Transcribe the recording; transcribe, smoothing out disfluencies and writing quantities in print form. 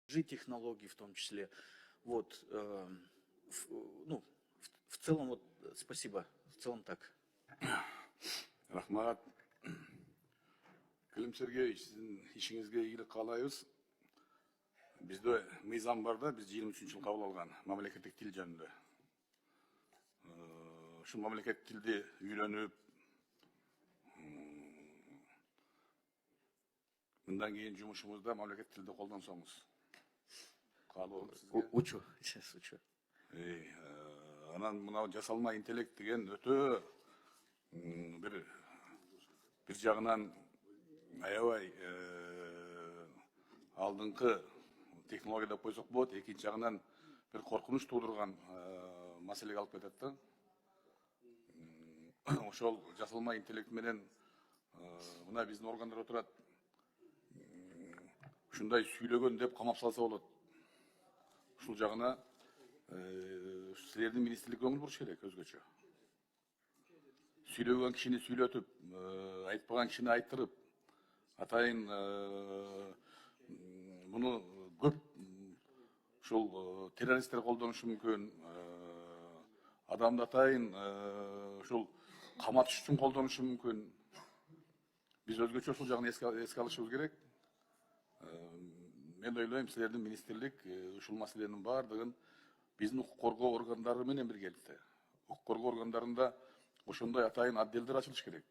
технологий в том числе. Вот, ну, в целом, вот, спасибо. В целом так. Рахмат. Клим Сергеевич, сіздің ішіңізге игілік қалайбыз. Бізде мыйзам бар да, біз 23 жыл қабыл алған мемлекеттік тіл жөнінде. Şu мемлекеттік тілде үйреніп, мындан кейін жұмысымызда мемлекеттік тілді қолдансаңыз. Учу, сейчас учу. Анан мынау жасалма интеллект деген өтө bir жағынан аябай алдыңғы технологияда қойсақ болады, екінші жағынан бір қорқыныш тудырған мәселеге алып кетеді. Ошол жасалма интеллект менен мына биздин органдар отурат. Ушундай сүйлөгөн деп камап салса болот. Ушул жагына силердин министрлик көңүл буруш керек өзгөчө. Сүйлөгөн кишини сүйлөтүп, айтпаган кишини айттырып, атайын муну көп ушул террористтер колдонушу мүмкүн, адамды атайын ушул каматыш үчүн колдонушу мүмкүн. Биз өзгөчө ушул жагын эске алышыбыз керек. Мен ойлойм, силердин министрлик ушул маселенин бардыгын биздин укук коргоо органдары менен биргеликте. Укук коргоо органдарында ошондой атайын отделдер ачылыш керек.